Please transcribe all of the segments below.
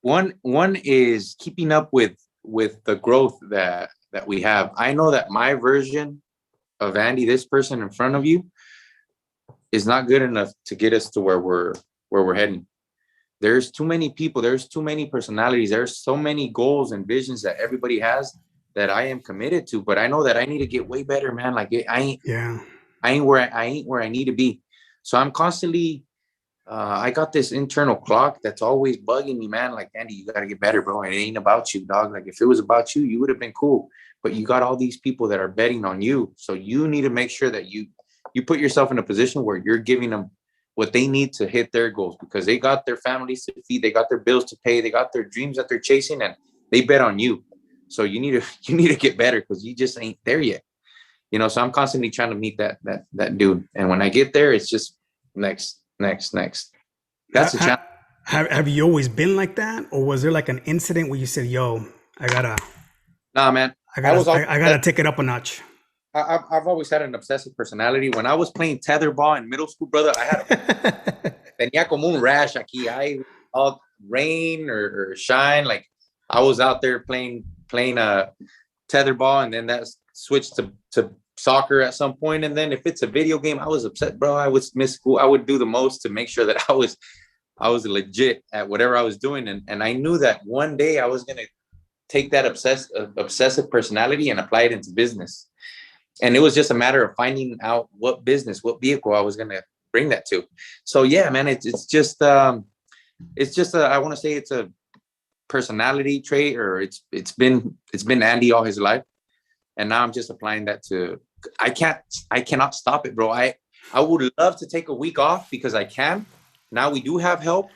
One is keeping up with the growth that we have. I know that my version of Andy, this person in front of you, is not good enough to get us to where we're heading. There's too many people, there's too many personalities, there's so many goals and visions that everybody has that I am committed to, but I know that I need to get way better, man. Like Yeah. I ain't where I need to be. So I'm constantly I got this internal clock that's always bugging me, man. Like, Andy, you got to get better, bro. It ain't about you, dog. Like, if it was about you, you would have been cool. But you got all these people that are betting on you. So you need to make sure that you put yourself in a position where you're giving them what they need to hit their goals, because they got their families to feed, they got their bills to pay, they got their dreams that they're chasing, and they bet on you. So you need to you need to get better, because you just ain't there yet. So I'm constantly trying to meet that dude. And when I get there, it's just next, next, next. That's Ha- the challenge. ha- have you always been like that, or was there like an incident where you said, "Yo, I gotta, Nah, man. I I gotta, was always I gotta take it up a notch"? I've always had an obsessive personality. When I was playing tetherball in middle school, brother, I had tenía como un rash aquí. All rain or shine, like I was out there playing tetherball, and then that switched to soccer at some point. And then if it's a video game, I was upset, bro. I would miss school. I would do the most to make sure that I was legit at whatever I was doing. And I knew that one day I was gonna take that obsessive personality and apply it into business. And it was just a matter of finding out what business, what vehicle I was gonna bring that to. So yeah, man, it's just I want to say it's a personality trait, or it's been Andy all his life, and now I'm just applying that to. I cannot stop it, bro. I would love to take a week off because I can. Now we do have help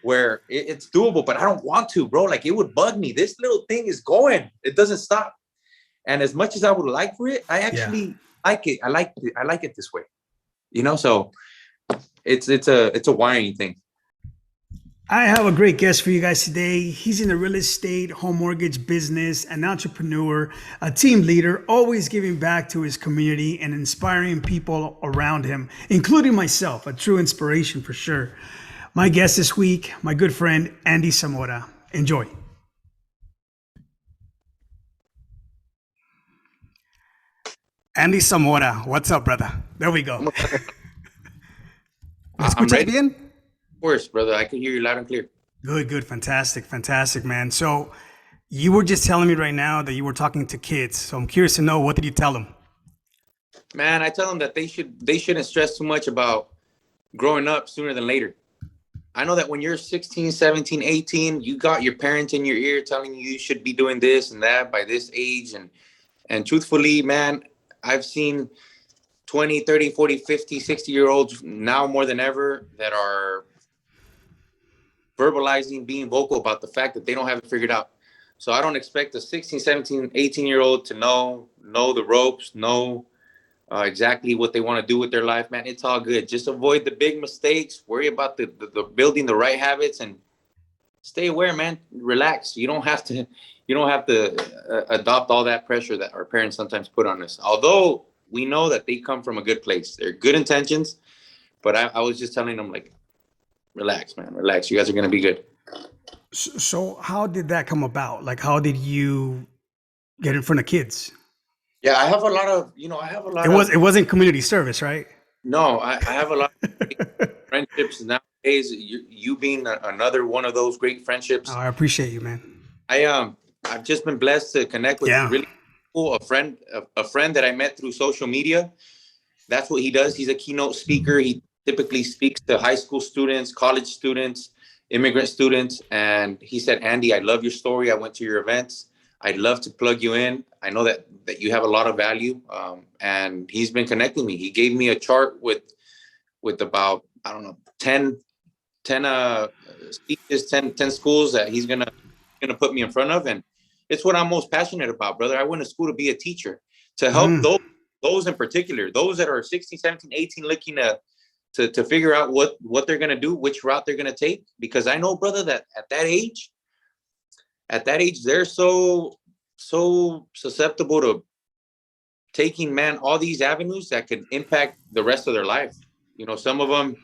where it's doable, but I don't want to, bro. Like, it would bug me. This little thing is going; it doesn't stop. And as much as I would like for it, I Yeah. actually like it. I like it this way. So it's a wiring thing. I have a great guest for you guys today. He's in the real estate, home mortgage business, an entrepreneur, a team leader, always giving back to his community and inspiring people around him, including myself, a true inspiration for sure. My guest this week, my good friend, Andy Zamora. Enjoy. Andy Zamora, what's up, brother? There we go. ¿Me I'm escuchas ready. bien? Of course, brother. I can hear you loud and clear. Good, good, fantastic, fantastic, man. So you were just telling me right now that you were talking to kids. So I'm curious to know, what did you tell them? Man, I tell them that they shouldn't stress too much about growing up sooner than later. I know that when you're 16, 17, 18, you got your parents in your ear telling you should be doing this and that by this age. And truthfully, man, I've seen 20, 30, 40, 50, 60-year olds now more than ever that are verbalizing, being vocal about the fact that they don't have it figured out. So I don't expect a 16, 17, 18-year-old to know the ropes, know exactly what they want to do with their life, man. It's all good. Just avoid the big mistakes. Worry about the building the right habits, and stay aware, man. Relax. You don't have to adopt all that pressure that our parents sometimes put on us. Although we know that they come from a good place, they're good intentions. But I was just telling them, like, relax, man. Relax. You guys are gonna be good. So how did that come about? Like, how did you get in front of kids? Yeah, I have a lot of, I have a It lot was of, it wasn't community service, right? no, I have a lot of friendships nowadays. You being another one of those great Oh, friendships. I appreciate you, man. I've just been blessed to connect with Yeah. really cool a friend that I met through social media. That's what he does. He's a keynote speaker. He typically speaks to high school students, college students, immigrant students. And he said, Andy, I love your story. I went to your events. I'd love to plug you in. I know that you have a lot of value. And he's been connecting me. He gave me a chart with about, I don't know, 10 speeches, 10 schools that he's gonna put me in front of. And it's what I'm most passionate about, brother. I went to school to be a teacher, to help Mm. those in particular, those that are 16, 17, 18, looking to figure out what they're gonna do, which route they're gonna take. Because I know, brother, that at that age, they're so susceptible to taking, man, all these avenues that could impact the rest of their life. Some of them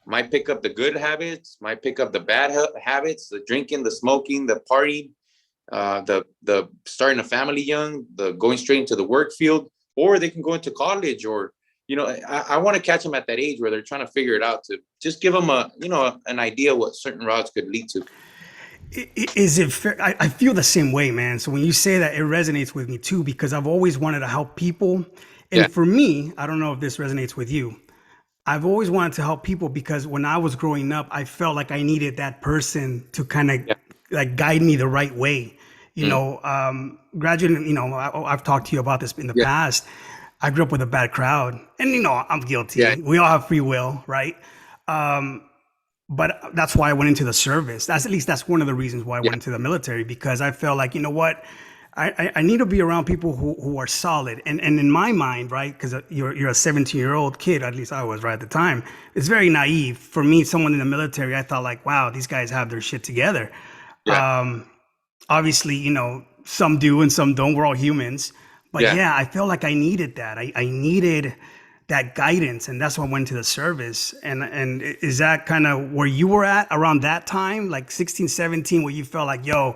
might pick up the good habits, might pick up the bad habits, the drinking, the smoking, the partying, the starting a family young, the going straight into the work field, or they can go into college, or I want to catch them at that age where they're trying to figure it out, to just give them an idea what certain routes could lead to. Is it fair? I feel the same way, man. So when you say that, it resonates with me too, because I've always wanted to help people. Yeah, And for me, I don't know if this resonates with you. I've always wanted to help people because when I was growing up, I felt like I needed that person to kind of yeah, like guide me the right way. mm, Graduating, I've talked to you about this in the yeah, past. I grew up with a bad crowd, and I'm yeah, guilty. We all have free will, right? But that's why I went into the service. That's one of the reasons why I yeah, went into the military, because I felt like, you know what, I need to be around people who are solid. And in my mind, right, because you're a 17-year-old kid, at least I was right at the time. It's very naive for me. Someone in the military, I thought like, wow, these guys have their shit together. yeah, Obviously, some do and some don't. We're all humans. But yeah. yeah, I felt like I needed that. I needed that guidance, and that's why I went to the service. And is that kind of where you were at around that time, like 16, 17, where you felt like, yo,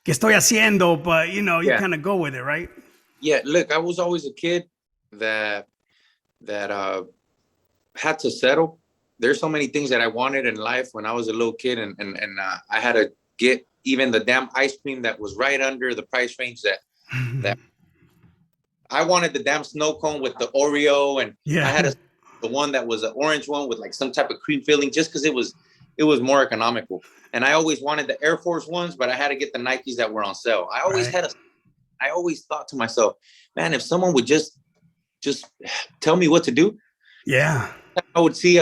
¿qué estoy haciendo? But you Yeah. kind of go with it, right? Yeah, look, I was always a kid that had to settle. There's so many things that I wanted in life when I was a little kid, and I had to get even the damn ice cream that was right under the price range that I wanted. The damn snow cone with the Oreo, and I had Yeah. the one that was an orange one with like some type of cream filling, just because it was more economical. And I always wanted the Air Force ones, but I had to get the Nikes that were on sale. Right. I always thought to myself, man, if someone would just tell me what to do, Yeah. I would see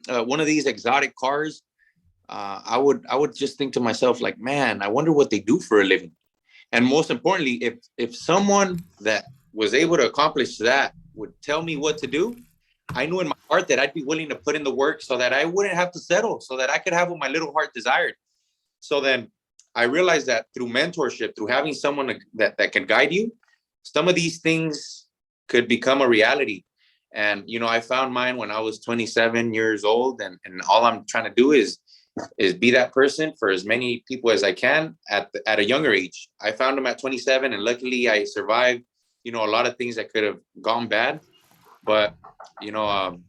one of these exotic cars. I would just think to myself, like, man, I wonder what they do for a living. And most importantly, if someone that was able to accomplish that would tell me what to do, I knew in my heart that I'd be willing to put in the work so that I wouldn't have to settle, so that I could have what my little heart desired. So then I realized that through mentorship, through having someone that can guide you, some of these things could become a reality. And I found mine when I was 27 years old, and all I'm trying to do is be that person for as many people as I can at a younger age. I found them at 27, and luckily I survived, a lot of things that could have gone bad. But, you know,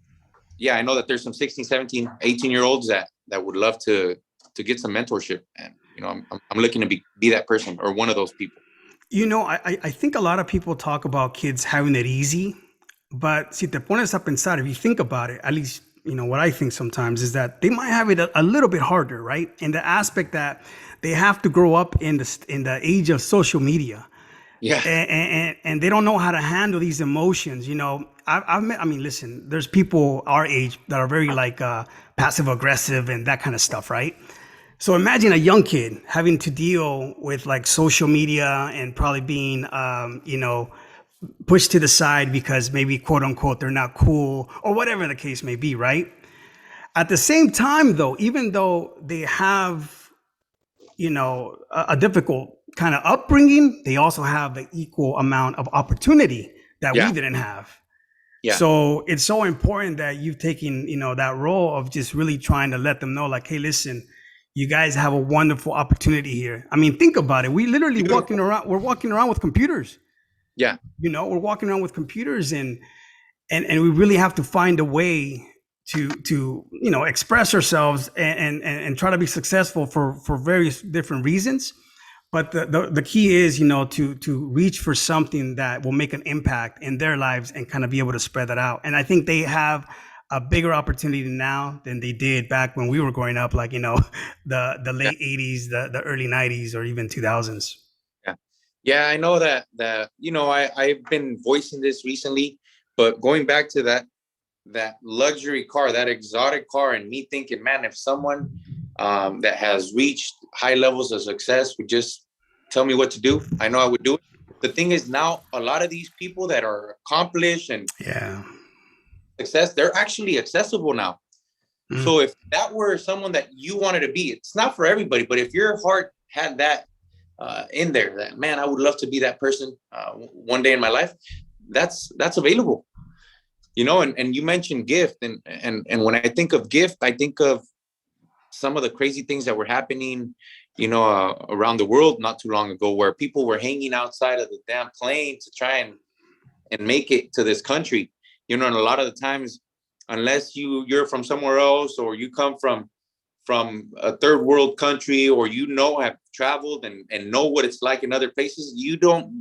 yeah, I know that there's some 16, 17, 18-year olds that would love to get some mentorship. And, I'm looking to be that person, or one of those people. I think a lot of people talk about kids having it easy, but si te pones a pensar, if you think about it, at least, what I think sometimes is that they might have it a little bit harder, right? In the aspect that they have to grow up in the age of social media, Yeah. and they don't know how to handle these emotions. I've met, I mean, listen, there's people our age that are very like passive aggressive and that kind of stuff, right? So imagine a young kid having to deal with like social media and probably being, pushed to the side because maybe quote unquote they're not cool or whatever the case may be, right? At the same time, though, even though they have, a difficult kind of upbringing, they also have the equal amount of opportunity that we Yeah. didn't have. Yeah. So it's so important that you've taken, that role of just really trying to let them know, like, hey, listen, you guys have a wonderful opportunity here. I mean, think about it. We literally Beautiful. we're walking around with computers. Yeah. We're walking around with computers, and we really have to find a way to express ourselves and try to be successful for various different reasons. But the key is, to reach for something that will make an impact in their lives and kind of be able to spread that out. And I think they have a bigger opportunity now than they did back when we were growing up, like, the Yeah. late 80s, the early 90s, or even 2000s. Yeah. Yeah. I know that I've been voicing this recently, but going back to that luxury car, that exotic car, and me thinking, man, if someone that has reached high levels of success would just tell me what to do, I know I would do it. The thing is, now a lot of these people that are accomplished and Yeah. success, they're actually accessible now. Mm. So if that were someone that you wanted to be, it's not for everybody, but if your heart had that in there, that, man, I would love to be that person one day in my life, that's available. And you mentioned gift, and when I think of gift, I think of some of the crazy things that were happening, around the world not too long ago, where people were hanging outside of the damn plane to try and make it to this country. And a lot of the times, unless you're from somewhere else, or you come from a third world country, or have traveled and know what it's like in other places, you don't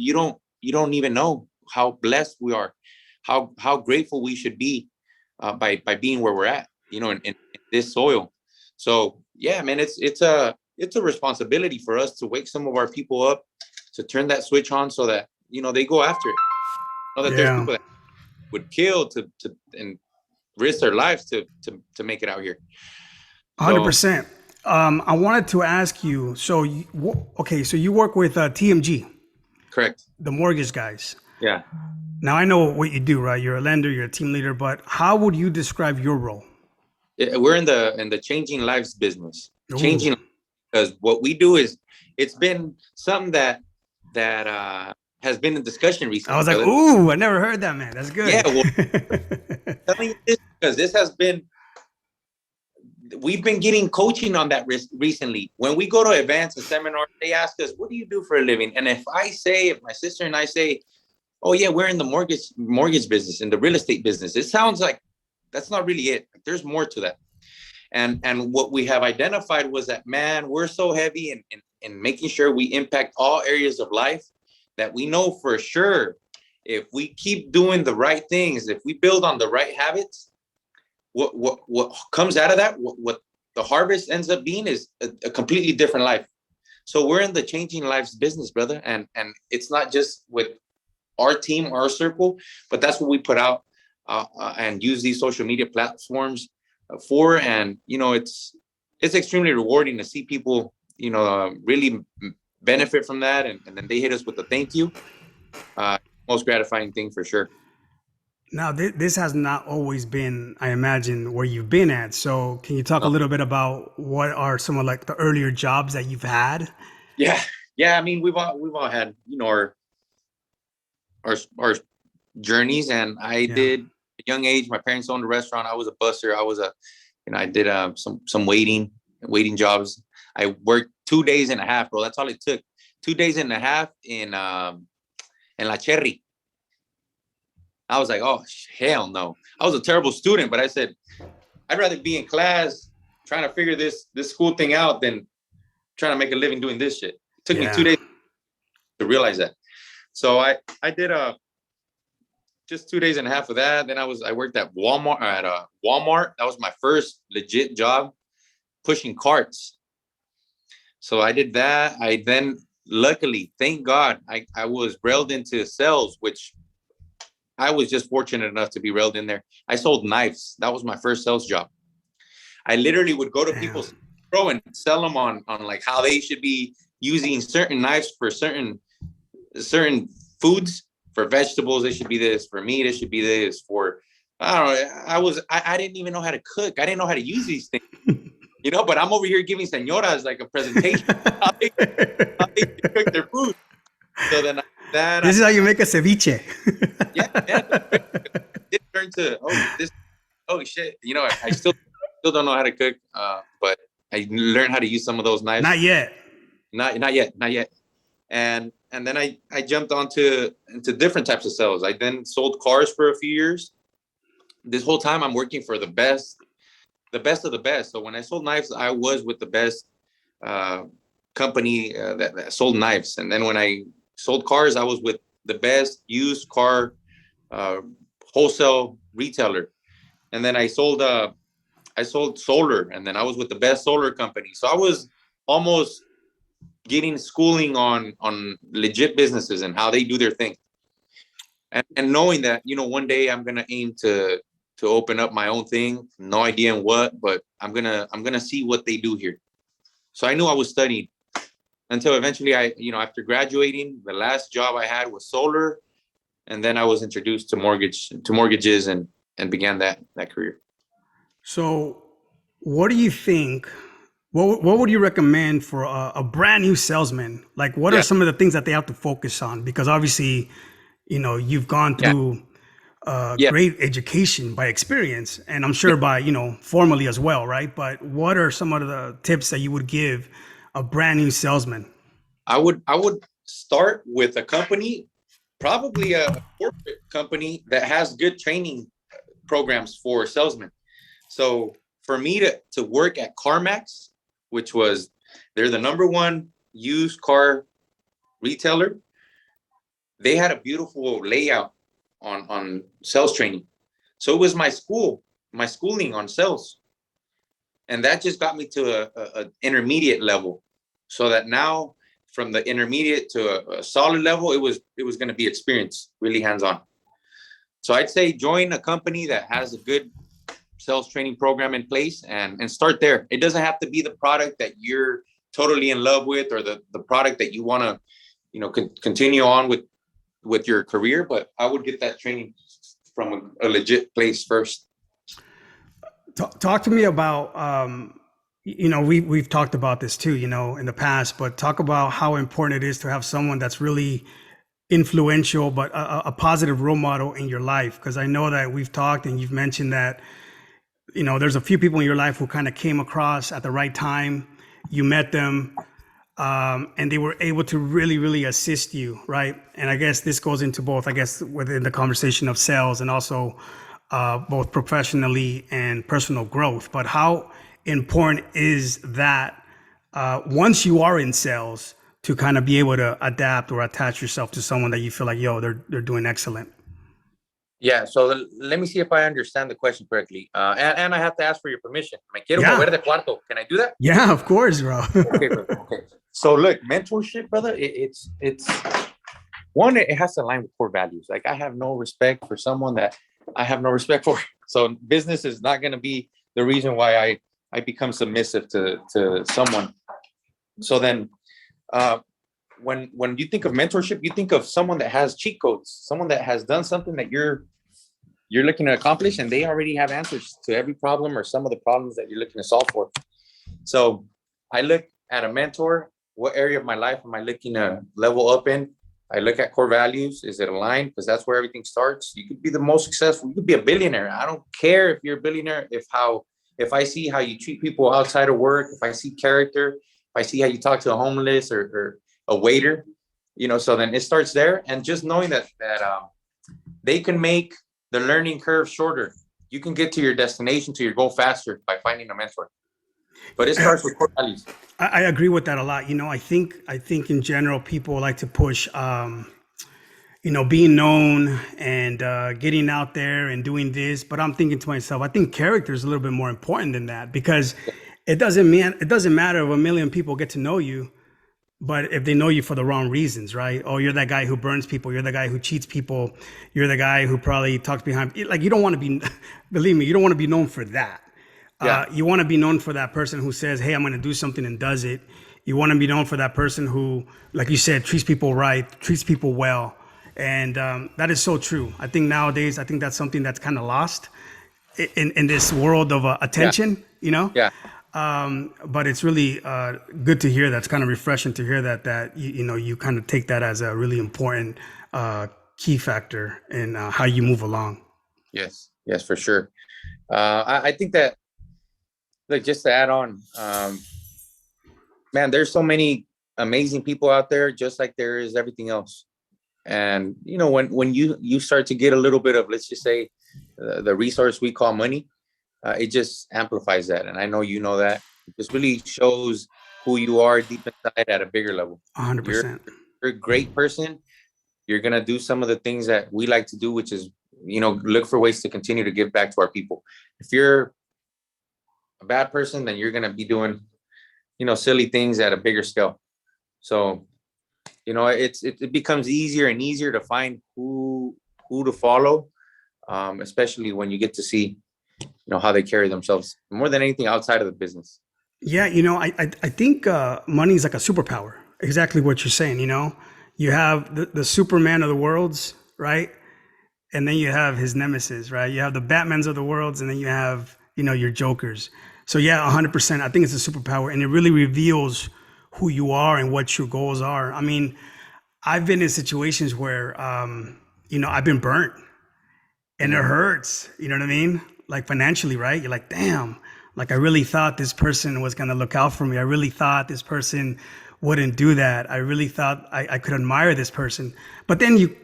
even know how blessed we are, how grateful we should be, by being where we're at, in this soil. So yeah, man, it's a responsibility for us to wake some of our people up, to turn that switch on, so that they go after it. Know that there's Yeah. people that would kill to and risk their lives to make it out here. So 100%. I wanted to ask you, so okay, so you work with TMG, correct. the mortgage guys. Yeah. Now I know what you do, right? You're a lender, you're a team leader, but how would you describe your role? We're in the changing lives business. Ooh, Changing, because what we do is, it's been something that has been in discussion I recently, was like, brother. ooh, I never heard that, man. That's Yeah, good. well, telling you this because this has been we've been getting coaching on that recently. When we go to events and seminars, they ask us, "What do you do for a living?" And if my sister and I say, "Oh yeah, we're in the mortgage business, in the real estate business," it sounds like that's not really it. There's more to that. And what we have identified was that, man, we're so heavy in making sure we impact all areas of life, that we know for sure, if we keep doing the right things, if we build on the right habits, what comes out of that, what the harvest ends up being, is a completely different life. So we're in the changing lives business, brother, and it's not just with our team, our circle, but that's what we put out, and use these social media platforms for. And it's extremely rewarding to see people really benefit from that, and then they hit us with a thank you. uh Most gratifying thing for sure. Now, this has not always been, I imagine, where you've been at. So, can you talk a No. little bit about what are some of like the earlier jobs that you've had? Yeah, yeah, I mean, we've all had our journeys, and I Yeah. did, at a young age, my parents owned a restaurant. I was a busser. I did some waiting jobs. I worked 2 days and a half, bro. That's all it took. 2 days and a half in La Cherry. I was like, oh hell no. I was a terrible student, but I said, I'd rather be in class trying to figure this school thing out than trying to make a living doing this shit. It took me two Yeah. days to realize that. So I did just 2 days and a half of that. Then I worked at Walmart. That was my first legit job, pushing carts. So I did that. I then, luckily, thank God, I was railed into sales, which I was just fortunate enough to be railed in there. I sold knives. That was my first sales job. I literally would go to Damn. people's pro and sell them on like how they should be using certain knives for certain foods. For vegetables, it should be this. For meat, it should be this. For, I don't know. I didn't even know how to cook. I didn't know how to use these things, but I'm over here giving senoras like a presentation how they cook their food. So then that I This is how you make a ceviche. yeah, man, it turned to, oh shit. I still don't know how to cook, but I learned how to use some of those knives. Not yet. Not yet, not yet. And then I jumped into different types of sales. I then sold cars for a few years. This whole time I'm working for the best of the best. So when I sold knives, I was with the best uh, company that sold knives. And then when I sold cars, I was with the best used car uh, wholesale retailer. And then I sold solar, and then I was with the best solar company. So I was almost getting schooling on legit businesses and how they do their thing, and knowing that one day I'm gonna aim to open up my own thing. No idea in what, but I'm gonna see what they do here. So I knew I was studying until eventually after graduating, the last job I had was solar, and then I was introduced to mortgages and began that career. So, what do you think? What would you recommend for a brand new salesman? Like, what are Yeah, some of the things that they have to focus on? Because obviously, you've gone yeah, through Yeah, great education by experience, and I'm sure by formally as well, right? But what are some of the tips that you would give a brand new salesman? I would start with a company, probably a corporate company that has good training programs for salesmen. So for me to work at CarMax, which was they're the number one used car retailer, they had a beautiful layout on sales training. So it was my schooling on sales, and that just got me to a intermediate level. So that now from the intermediate to a solid level, it was going to be experience, really hands on. So I'd say join a company that has a good sales training program in place and start there. It doesn't have to be the product that you're totally in love with or the product that you want to continue on with your career, but I would get that training from a legit place first. Talk to me about, we've talked about this too, in the past, but talk about how important it is to have someone that's really influential, but a positive role model in your life. Because I know that we've talked and you've mentioned that, there's a few people in your life who kind of came across at the right time. You met them, and they were able to really, really assist you, right? And I guess this goes into both, I guess, within the conversation of sales and also both professionally and personal growth. But how important is that once you are in sales to kind of be able to adapt or attach yourself to someone that you feel like, yo, they're doing excellent? Yeah, so let me see if I understand the question correctly. And I have to ask for your permission. Me quiero Yeah, mover de cuarto. Can I do that? yeah, of course, bro. Okay, brother. Okay. So look, mentorship, brother, it's one, it has to align with core values. Like I have no respect for someone that I have no respect for. So business is not going to be the reason why I become submissive to someone. So then, uh, when you think of mentorship, you think of someone that has cheat codes, someone that has done something that you're looking to accomplish, and they already have answers to every problem or some of the problems that you're looking to solve for. So I look at a mentor. What area of my life am I looking to level up in? I look at core values. Is it aligned? Because that's where everything starts. You could be the most successful. You could be a billionaire. I don't care if you're a billionaire. If I see how you treat people outside of work, if I see character, if I see how you talk to a homeless or a waiter, so then it starts there. And just knowing that they can make the learning curve shorter. You can get to your destination, to your goal faster by finding a mentor. But it starts with core values. I agree with that a lot. I think in general people like to push, being known and getting out there and doing this. But I'm thinking to myself, I think character is a little bit more important than that because it doesn't matter if a million people get to know you, but if they know you for the wrong reasons, right? Oh, you're that guy who burns people. You're the guy who cheats people. You're the guy who probably talks behind. Like you don't want to be, believe me, you don't want to be known for that. Yeah. You want to be known for that person who says, "Hey, I'm going to do something," and does it. You want to be known for that person who, like you said, treats people right, treats people well, and that is so true. I think nowadays, I think that's something that's kind of lost in this world of Yeah. attention. Yeah. But it's really good to hear. That's kind of refreshing to hear that you kind of take that as a really important key factor in how you move along. Yes. Yes, for sure. I think that, look, just to add on, man, there's so many amazing people out there, just like there is everything else. And when you start to get a little bit of, let's just say, the resource we call money, it just amplifies that. And I know that. It just really shows who you are deep inside at a bigger level. You're 100%. you're a great person. You're gonna do some of the things that we like to do, which is look for ways to continue to give back to our people. If you're a bad person, then you're gonna be doing silly things at a bigger scale. So it becomes easier and easier to find who to follow, especially when you get to see how they carry themselves more than anything outside of the business. Yeah, I think money is like a superpower. Exactly what you're saying. You have the Superman of the worlds, right? And then you have his nemesis, right? You have the Batmans of the worlds, and then you have your Jokers. So yeah, 100%. I think it's a superpower, and it really reveals who you are and what your goals are. I mean, I've been in situations where I've been burnt, and it hurts. You know what I mean? Like financially, right? You're like, damn. Like I really thought this person was gonna look out for me. I really thought this person wouldn't do that. I really thought I could admire this person. But then you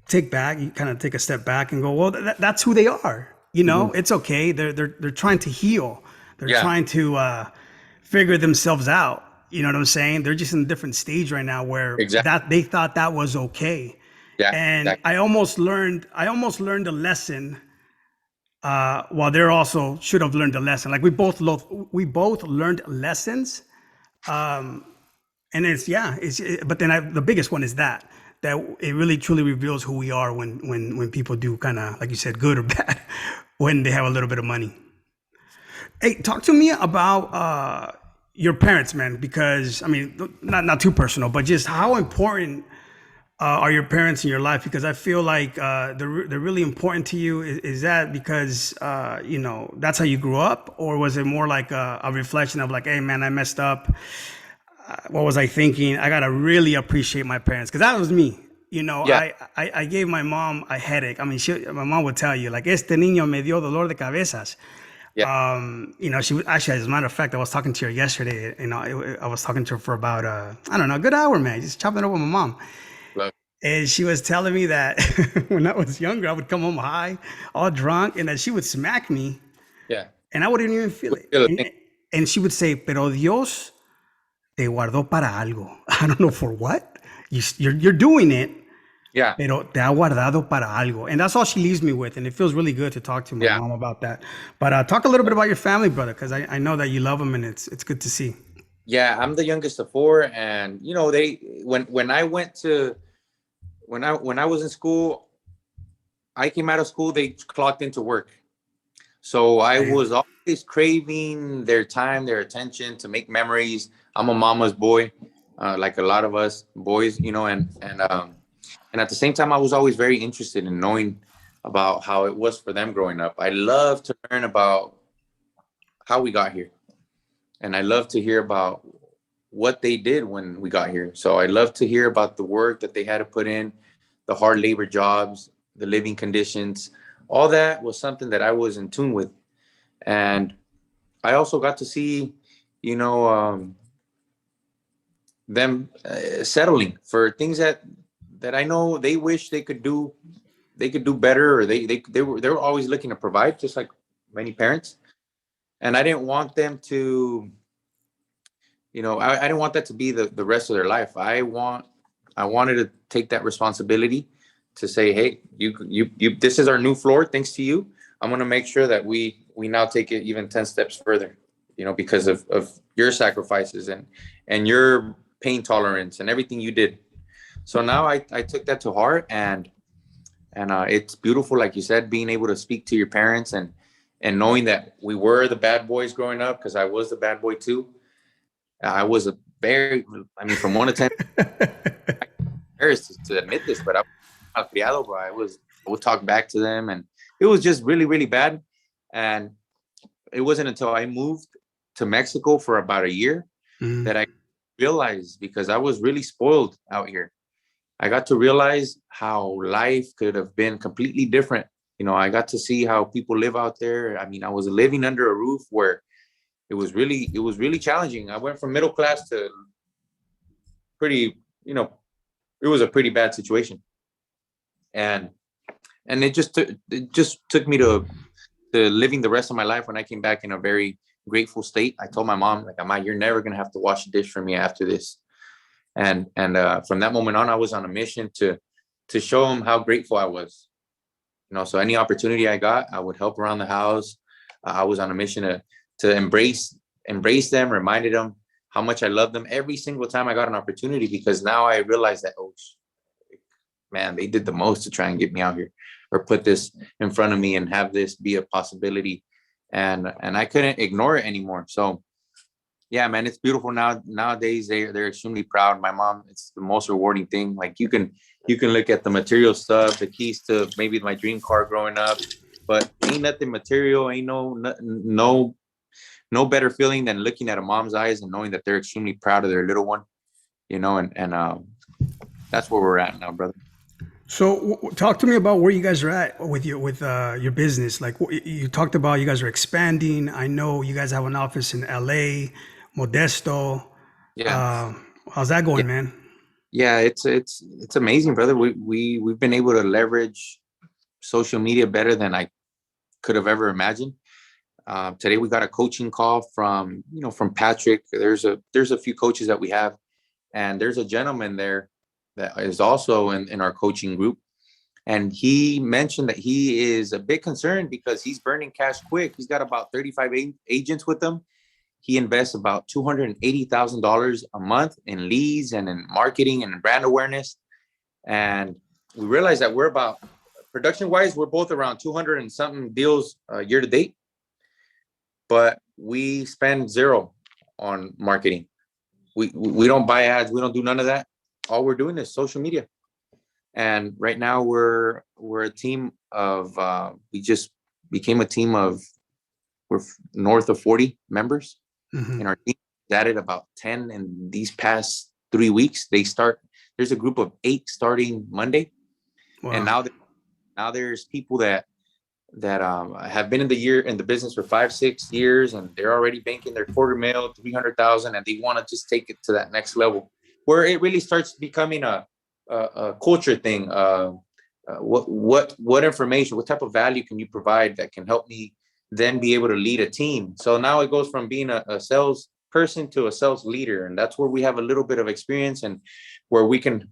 kind of take a step back and go, well, that's who they are. You know, Mhm. it's okay. They're trying to heal. They're Yeah, trying to figure themselves out. You know what I'm saying? They're just in a different stage right now where exactly. that they thought that was okay. Yeah, And exactly. I almost learned a lesson while they're also should have learned a lesson. Like we both learned lessons. And but then the biggest one is that it really truly reveals who we are when people do kind of like you said, good or bad, when they have a little bit of money. Hey, talk to me about your parents, man, because I mean, not too personal, but just how important are your parents in your life? Because I feel like they're really important to you. Is that because that's how you grew up, or was it more like a reflection of like, hey, man, I messed up. What was I thinking? I gotta really appreciate my parents because that was me. You know, Yeah, I gave my mom a headache. I mean, my mom would tell you like, este niño me dio dolor de cabezas. yeah. She was actually, as a matter of fact, I was talking to her yesterday. I was talking to her for about I don't know, a good hour, man, just chopping it up with my mom. Love. And she was telling me that when I was younger, I would come home high, all drunk, and that she would smack me, Yeah. and I wouldn't even feel We it. feel the thing. And she would say, "Pero Dios te guardó para algo." I don't know for what. You're doing it, Yeah, pero te ha guardado para algo. And that's all she leaves me with. And it feels really good to talk to my yeah. mom about that. But talk a little bit about your family, brother, because I know that you love them and it's good to see. Yeah, I'm the youngest of four, and they when I went to when I was in school, I came out of school, they clocked into work. So I Damn. was always craving their time, their attention to make memories. I'm a mama's boy, like a lot of us boys, and at the same time, I was always very interested in knowing about how it was for them growing up. I love to learn about how we got here, and I love to hear about what they did when we got here. So I love to hear about the work that they had to put in, the hard labor jobs, the living conditions. All that was something that I was in tune with, and I also got to see, you know, them settling for things that I know they wish they could do better, or they were always looking to provide, just like many parents. And I didn't want them to, I didn't want that to be the rest of their life. I wanted to take that responsibility to say, hey, this is our new floor. Thanks to you, I'm going to make sure that we now take it even 10 steps further, because of your sacrifices and your pain tolerance and everything you did. So now I took that to heart, and it's beautiful, like you said, being able to speak to your parents and knowing that we were the bad boys growing up, because I was the bad boy too. I was a very, I mean, from 1 to 10, embarrassed to admit this, but I was criado, bro. I would talk back to them, and it was just really, really bad. And it wasn't until I moved to Mexico for about a year Mm. that I realized, because I was really spoiled out here. I got to realize how life could have been completely different. I got to see how people live out there. I mean, I was living under a roof where it was really challenging. I went from middle class to pretty, it was a pretty bad situation. And it just took me to living the rest of my life. When I came back in a very grateful state, I told my mom, like, "Ama, you're never gonna have to wash a dish for me after this." And from that moment on, I was on a mission to show them how grateful I was. So any opportunity I got, I would help around the house. I was on a mission to embrace them, reminded them how much I love them every single time I got an opportunity, because now I realize that, oh man, they did the most to try and get me out here, or put this in front of me and have this be a possibility, and I couldn't ignore it anymore. So yeah, man, it's beautiful now. Nowadays, they're extremely proud. My mom, it's the most rewarding thing. Like, you can look at the material stuff, the keys to maybe my dream car growing up, but ain't nothing material. Ain't no better feeling than looking at a mom's eyes and knowing that they're extremely proud of their little one. And that's where we're at now, brother. So talk to me about where you guys are at with your business. Like you talked about, you guys are expanding. I know you guys have an office in LA, Modesto. Yeah. Uh, how's that Yeah. going, man? Yeah, it's amazing, brother. We've been able to leverage social media better than I could have ever imagined. Today we got a coaching call from from Patrick. There's a few coaches that we have, and there's a gentleman there that is also in our coaching group. And he mentioned that he is a bit concerned because he's burning cash quick. He's got about 35 agents with him. He invests about $280,000 a month in leads and in marketing and brand awareness. And we realized that we're about production wise, we're both around 200 and something deals year to date, but we spend zero on marketing. We don't buy ads. We don't do none of that. All we're doing is social media. And right now we're a team of we just became a team of we're north of 40 members Hmm. in our team. We added about 10 in these past 3 weeks. There's a group of 8 starting Monday. And Wow. now there's people that have been in the business for 5-6 years, and they're already banking their quarter mil 300,000, and they want to just take it to that next level where it really starts becoming a culture thing. What information, what type of value can you provide that can help me then be able to lead a team? So now it goes from being a sales person to a sales leader, and that's where we have a little bit of experience, and where we can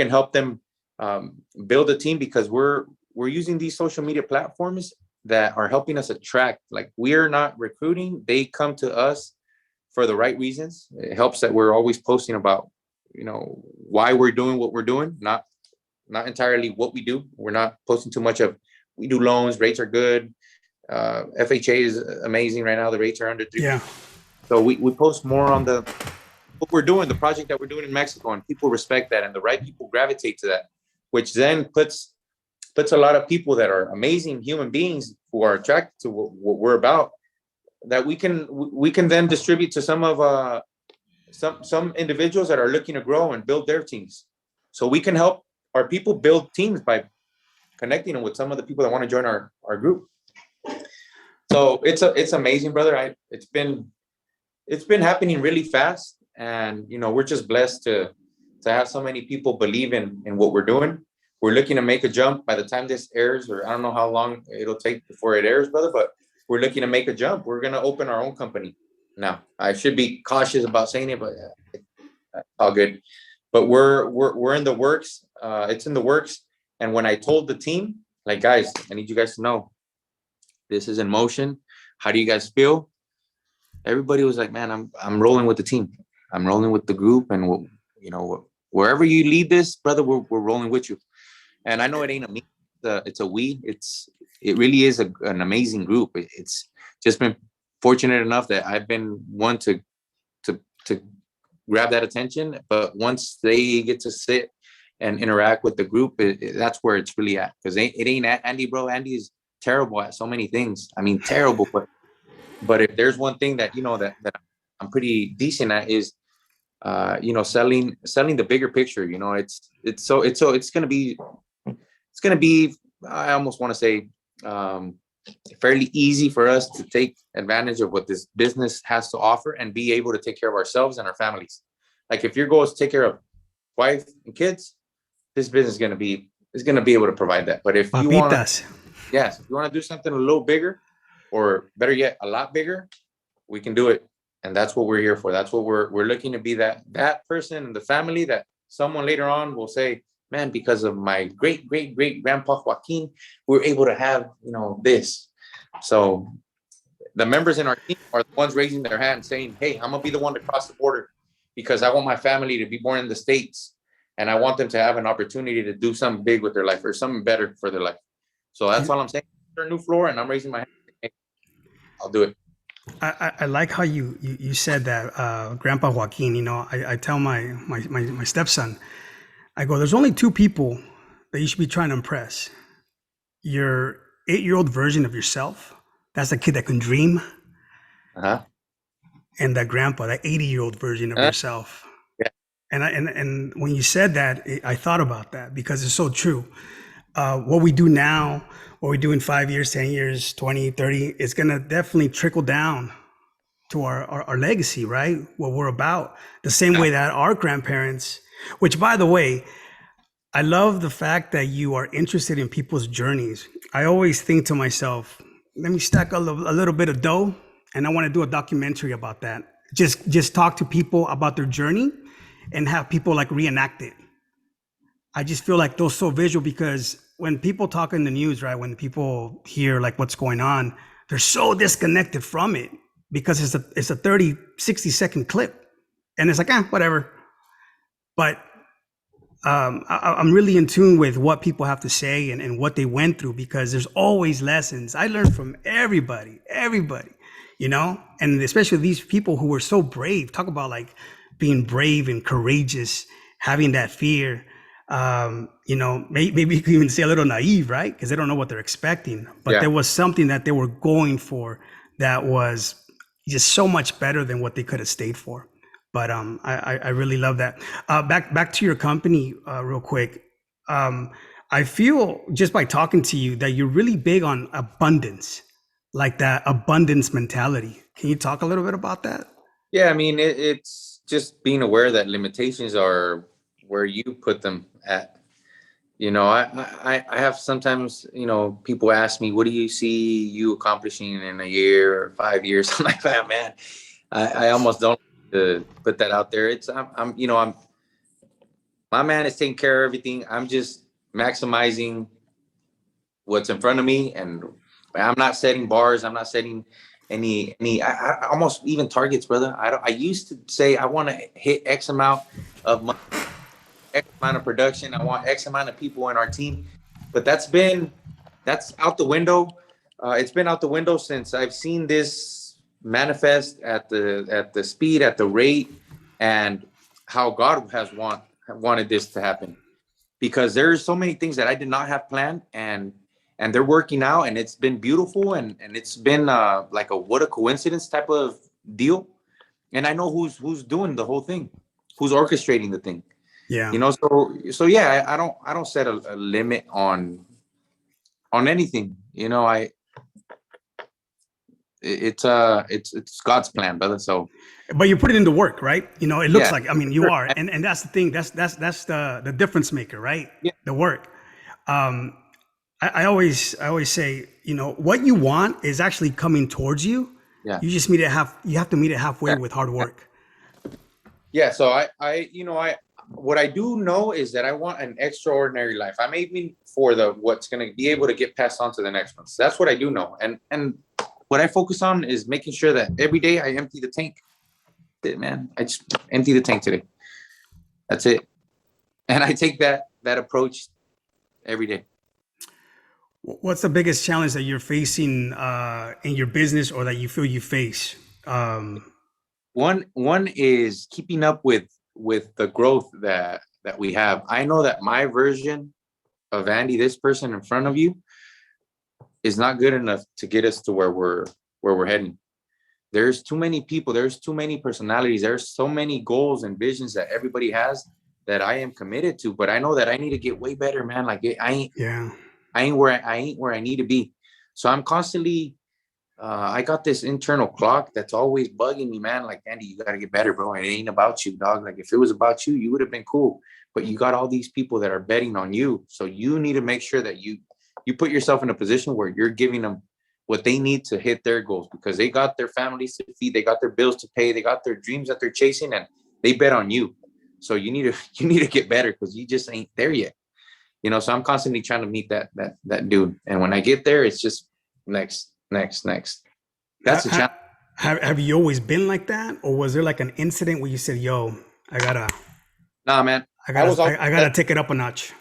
help them build a team, because we're using these social media platforms that are helping us attract. Like, we are not recruiting, they come to us for the right reasons. It helps that we're always posting about why we're doing what we're doing, not entirely what we do. We're not posting too much of we do loans, rates are good. FHA is amazing right now, the rates are under 3%. Yeah. So we post more on the what we're doing, the project that we're doing in Mexico, and people respect that, and the right people gravitate to that, which then puts a lot of people that are amazing human beings who are attracted to what we're about, that we can then distribute to some individuals that are looking to grow and build their teams. So we can help our people build teams by connecting them with some of the people that want to join our group. So it's amazing, brother. It's been happening really fast, and we're just blessed to have so many people believe in what we're doing. We're looking to make a jump by the time this airs, or I don't know how long it'll take before it airs, brother, but we're looking to make a jump. We're gonna open our own company. Now, I should be cautious about saying it, but all good. But we're in the works. It's in the works. And when I told the team, like, guys, I need you guys to know this is in motion. How do you guys feel? Everybody was like, man, I'm rolling with the team. I'm rolling with the group, and wherever you lead this, brother, we're rolling with you. And I know it ain't a me, it's a we. It really is an amazing group. It's just been fortunate enough that I've been one to grab that attention. But once they get to sit and interact with the group, that's where it's really at. Because it ain't at Andy, bro. Andy is terrible at so many things. I mean, terrible. But if there's one thing that I'm pretty decent at, is selling the bigger picture. It's gonna be, I almost want to say, um, fairly easy for us to take advantage of what this business has to offer and be able to take care of ourselves and our families. Like, if your goal is to take care of wife and kids, this business is gonna be able to provide that. But if you want to, Papitas. yes, if you want to do something a little bigger, or better yet, a lot bigger, we can do it. And that's what we're here for. That's what we're looking to be, that person in the family that someone later on will say, man, because of my great great great grandpa Joaquin, we're able to have this. So the members in our team are the ones raising their hand saying, hey, I'm gonna be the one to cross the border, because I want my family to be born in the States, and I want them to have an opportunity to do something big with their life, or something better for their life. So that's all I'm saying. A new floor, and I'm raising my hand. Hey, I'll do it. I like how you said that, Grandpa Joaquin. I tell my stepson, I go, there's only two people that you should be trying to impress: your 8-year-old version of yourself, that's the kid that can dream, Uh-huh. and that grandpa, that 80-year-old version of Uh, yourself. yeah. And when you said that, I thought about that because it's so true. What we do now, what we do in 5 years, 10 years, 20, 30, it's going to definitely trickle down to our legacy, right? What we're about. The same way that our grandparents, which by the way, I love the fact that you are interested in people's journeys. I always think to myself, let me stack a little bit of dough, and I want to do a documentary about that. Just talk to people about their journey and have people like reenact it. I just feel like those so visual because when people talk in the news, right, when people hear like what's going on, they're so disconnected from it because it's a 30, 60-second clip. And it's like, whatever. But I'm really in tune with what people have to say and what they went through because there's always lessons. I learned from everybody, and especially these people who were so brave. Talk about like being brave and courageous, having that fear. Maybe you could even say a little naive, right? Because they don't know what they're expecting. But there was something that they were going for that was just so much better than what they could have stayed for. But I really love that. Back to your company, real quick. I feel just by talking to you that you're really big on abundance, like that abundance mentality. Can you talk a little bit about that? Yeah, I mean, it's just being aware that limitations are where you put them at. I have sometimes, people ask me, what do you see you accomplishing in a year or 5 years? I'm like, man, I almost don't to put that out there. I'm my man is taking care of everything. I'm just maximizing what's in front of me, and I'm not setting bars. I'm not setting I almost even targets, brother. I used to say I want to hit X amount of money, X amount of production. I want X amount of people in our team, but that's out the window. It's been out the window since I've seen this manifest at the speed, at the rate, and how God has wanted this to happen. Because there's so many things that I did not have planned, and they're working out, and it's been beautiful, and it's been like what a coincidence type of deal. And I know who's doing the whole thing, who's orchestrating the thing. Yeah. So yeah, I don't set a limit on anything. It's God's plan, brother. So, but you put it into work, right? It looks like, I mean, you are, and that's the thing. That's the difference maker, right? Yeah. The work. I always say, what you want is actually coming towards you. Yeah. You just you have to meet it halfway with hard work. Yeah. So what I do know is that I want an extraordinary life. I'm aiming for what's going to be able to get passed on to the next ones. That's what I do know. And what I focus on is making sure that every day I empty the tank. Man, I just empty the tank today. That's it. And I take that approach every day. What's the biggest challenge that you're facing in your business, or that you feel you face? One is keeping up with the growth that we have. I know that my version of Andy, this person in front of you, is not good enough to get us to where we're heading. There's too many people, there's too many personalities, there's so many goals and visions that everybody has that I am committed to, but I know that I need to get way better, man. Like I ain't where I need to be. So I'm constantly I got this internal clock that's always bugging me, man. Like, Andy, you gotta get better, bro. It ain't about you, dog. Like, if it was about you, you would have been cool. But you got all these people that are betting on you. So you need to make sure that you put yourself in a position where you're giving them what they need to hit their goals, because they got their families to feed, they got their bills to pay, they got their dreams that they're chasing, and they bet on you. So you need to get better, because you just ain't there yet. So I'm constantly trying to meet that dude. And when I get there, it's just next. That's the challenge. Have you always been like that, or was there like an incident where you said, "Yo, Nah, man, I gotta take it up a notch"?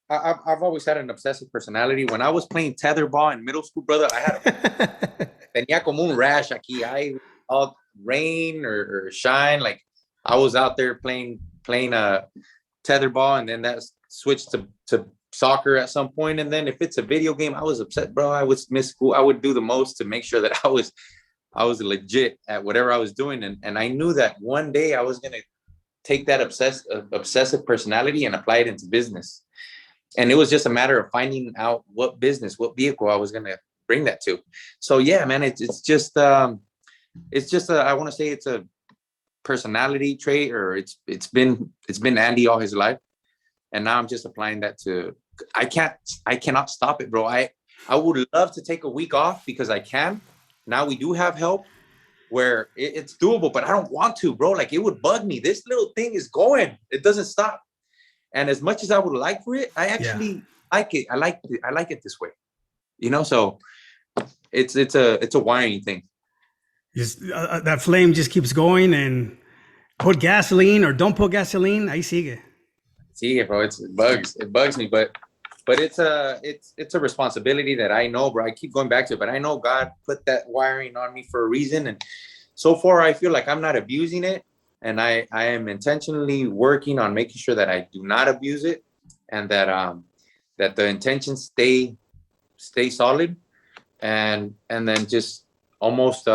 I've always had an obsessive personality. When I was playing tetherball in middle school, brother, I had tenía como un rash aquí. All rain or shine, like I was out there playing tetherball, and then that switched to soccer at some point. And then if it's a video game, I was upset, bro. I would miss school. I would do the most to make sure that I was legit at whatever I was doing. And I knew that one day I was gonna take that obsessive personality and apply it into business. And it was just a matter of finding out what business, what vehicle I was going to bring that to. So yeah, man, it's just I want to say it's a personality trait, or it's been Andy all his life. And now I'm just applying that to, I cannot stop it, bro. I would love to take a week off because I can. Now we do have help where it's doable, but I don't want to, bro. Like, it would bug me. This little thing is going, it doesn't stop. And as much as I would like for it, I actually like it. I like it this way, so it's a wiring thing. Just that flame just keeps going, and put gasoline or don't put gasoline. Ahí sigue. See, bro, it bugs me, but it's a responsibility that I know, bro. I keep going back to it, but I know God put that wiring on me for a reason. And so far I feel like I'm not abusing it. And I am intentionally working on making sure that I do not abuse it, and that the intentions stay solid, and then just almost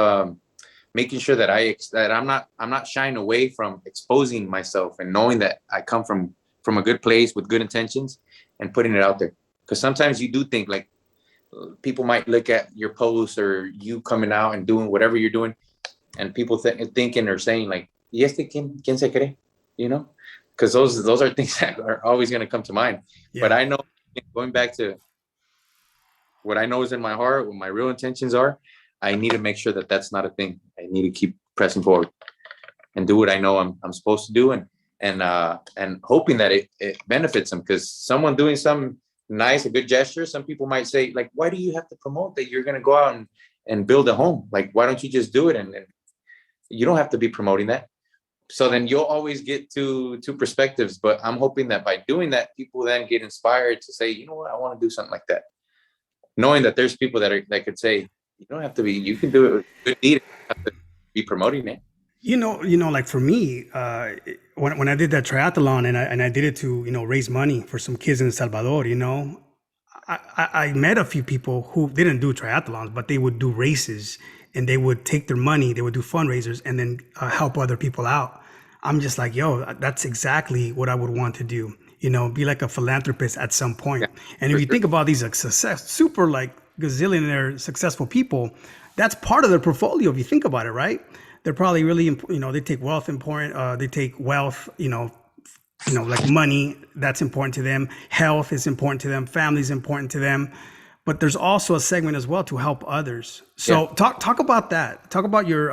making sure that I'm not shying away from exposing myself and knowing that I come from a good place with good intentions and putting it out there. Because sometimes you do think, like, people might look at your posts or you coming out and doing whatever you're doing, and people thinking or saying, like, ¿Y este quién se cree? Because those are things that are always going to come to mind. Yeah. But I know, going back to what I know is in my heart, what my real intentions are, I need to make sure that that's not a thing. I need to keep pressing forward and do what I know I'm supposed to do, and hoping that it benefits them. Because someone doing some nice, a good gesture, some people might say, like, why do you have to promote that you're going to go out and build a home? Like, why don't you just do it? And you don't have to be promoting that. So then you'll always get two perspectives. But I'm hoping that by doing that, people then get inspired to say, you know what, I want to do something like that. Knowing that there's people that could say, you don't have to be, you can do it with good deed. You don't have to be promoting it. Like for me, when I did that triathlon and I did it to, raise money for some kids in El Salvador, I met a few people who didn't do triathlons, but they would do races, and they would take their money, they would do fundraisers, and then help other people out. I'm just like, yo, that's exactly what I would want to do. Be like a philanthropist at some point. Yeah, and if you think about these super like gazillionaire successful people, that's part of their portfolio. If you think about it, right? They're probably really, they take wealth important. They take wealth, like money, that's important to them. Health is important to them. Family is important to them. But there's also a segment as well to help others. So talk about that. Talk about your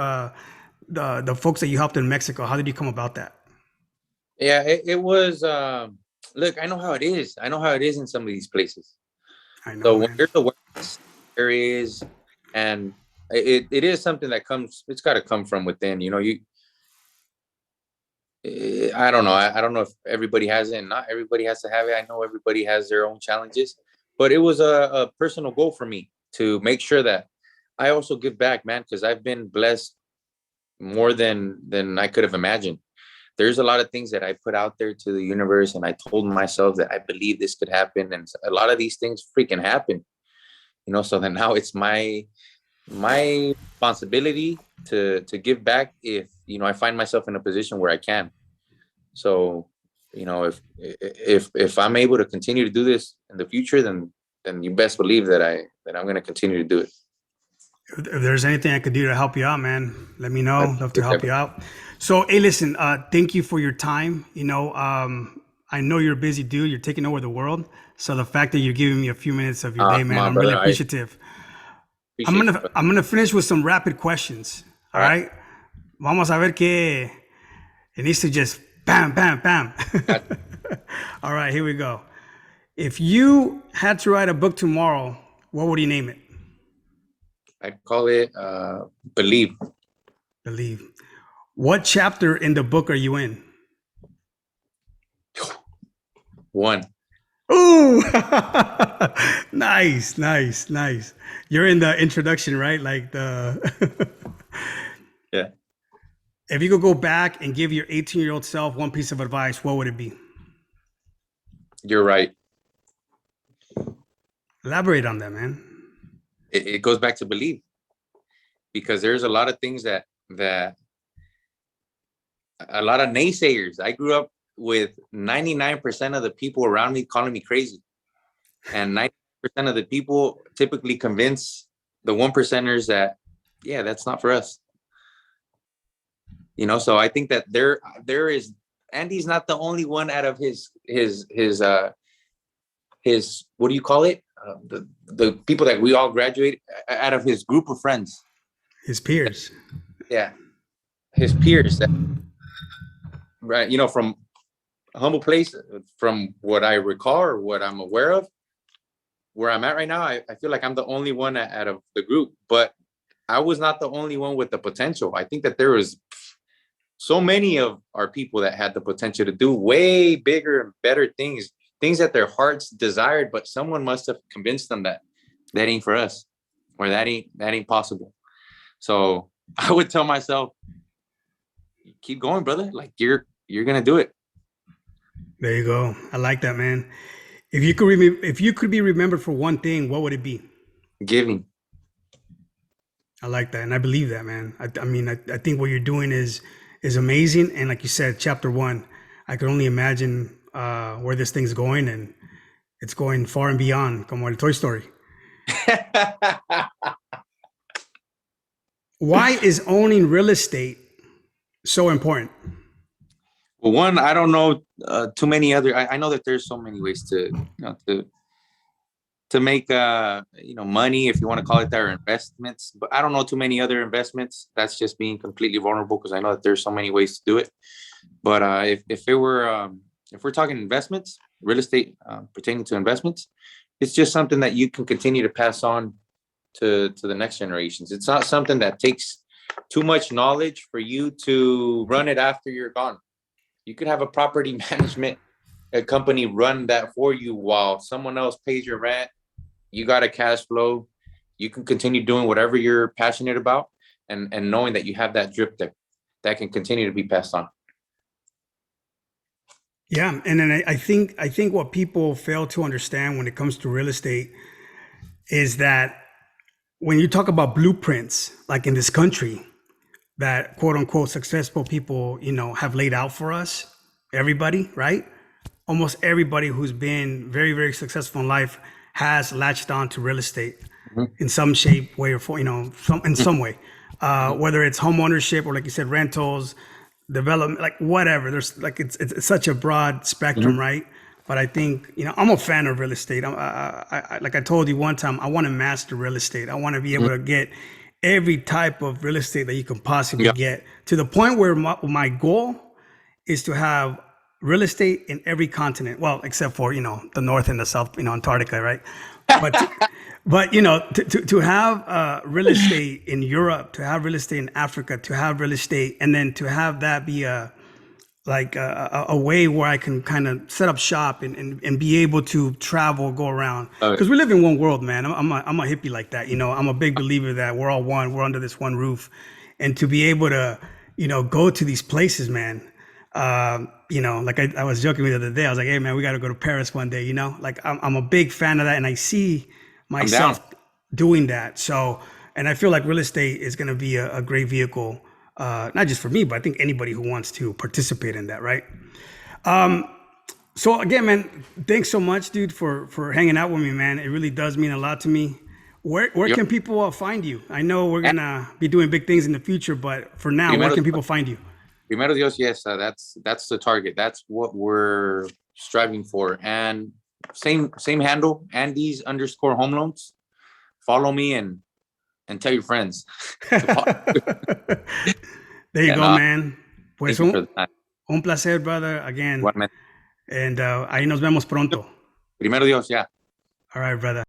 the folks that you helped in Mexico. How did you come about that? Yeah, it was. Look, I know how it is. I know how it is in some of these places. I know. So when there's awareness, there is, and it is something that comes. It's got to come from within. I don't know. I don't know if everybody has it, and not everybody has to have it. I know everybody has their own challenges, but it was a personal goal for me to make sure that I also give back, man, because I've been blessed more than I could have imagined. There's a lot of things that I put out there to the universe, and I told myself that I believe this could happen, and a lot of these things freaking happen, so then now it's my responsibility to give back if I find myself in a position where I can. So if I'm able to continue to do this in the future, then you best believe that I'm going to continue to do it. If there's anything I could do to help you out, man, let me know. Love to help you out. So, hey, listen, thank you for your time. I know you're a busy dude. You're taking over the world. So the fact that you're giving me a few minutes of your day, man, I'm really appreciative. I'm gonna finish with some rapid questions. All right. Vamos a ver que it needs to just bam, bam, bam. All right, here we go. If you had to write a book tomorrow, what would you name it? I'd call it Believe. Believe. What chapter in the book are you in? 1. Ooh, nice. You're in the introduction, right? Like the. Yeah. If you could go back and give your 18-year-old self one piece of advice, what would it be? You're right. Elaborate on that, man. It goes back to believe, because there's a lot of things that a lot of naysayers. I grew up with 99% of the people around me calling me crazy, and 90% of the people typically convince the 1%ers that, yeah, that's not for us. So I think that there is, Andy's not the only one out of his what do you call it? The people that we all graduate out of his group of friends, His peers. yeah, his peers. Right, from a humble place, from what I recall or what I'm aware of, where I'm at right now, I feel like I'm the only one out of the group, but I was not the only one with the potential. I think that there was so many of our people that had the potential to do way bigger and better things that their hearts desired, but someone must have convinced them that ain't for us, or that ain't possible. So I would tell myself, keep going, brother. Like you're gonna do it. There you go. I like that, man. If you could be remembered for one thing, what would it be? Giving. I like that, and I believe that, man. I mean, I think what you're doing is amazing, and like you said, chapter one, I could only imagine where this thing's going, and it's going far and beyond, como el Toy Story. Why is owning real estate so important? Well, one, I don't know too many other. I know that there's so many ways to make money, if you want to call it that, or investments. But I don't know too many other investments. That's just being completely vulnerable, because I know that there's so many ways to do it. But if we're talking investments, real estate pertaining to investments, it's just something that you can continue to pass on to the next generations. It's not something that takes too much knowledge for you to run it after you're gone. You could have a property management company run that for you while someone else pays your rent. You got a cash flow. You can continue doing whatever you're passionate about, and knowing that you have that drip that can continue to be passed on. Yeah, and then I think what people fail to understand when it comes to real estate is that when you talk about blueprints, like in this country, that quote unquote successful people, have laid out for us, everybody, right? Almost everybody who's been very, very successful in life has latched on to real estate in some shape, way, or form, in some way, whether it's home ownership or, like you said, rentals, development, like whatever. There's like it's such a broad spectrum, right? But I think I'm a fan of real estate. I like I told you one time, I want to master real estate. I want to be able to get every type of real estate that you can possibly get, to the point where my goal is to have real estate in every continent. Well, except for, the North and the South, Antarctica, right? But, to have real estate in Europe, to have real estate in Africa, to have real estate, and then to have that be a way where I can kind of set up shop and be able to travel, go around. Because we live in one world, man. I'm a hippie like that. I'm a big believer that we're all one. We're under this one roof. And to be able to, go to these places, man. Like I was joking with you the other day. I was like, hey, man, we got to go to Paris one day, Like I'm a big fan of that. And I see myself doing that. So, and I feel like real estate is going to be a great vehicle, not just for me, but I think anybody who wants to participate in that, right? So again, man, thanks so much, dude, for hanging out with me, man. It really does mean a lot to me. Where can people find you? I know we're gonna be doing big things in the future, but for now, where can people find you? Primero Dios, yes, that's the target. That's what we're striving for. And same handle, Andes_home loans. Follow me and tell your friends. There you go, man. Pues un placer, brother. Again. Igualmente. And ahí nos vemos pronto. Primero Dios, yeah. All right, brother.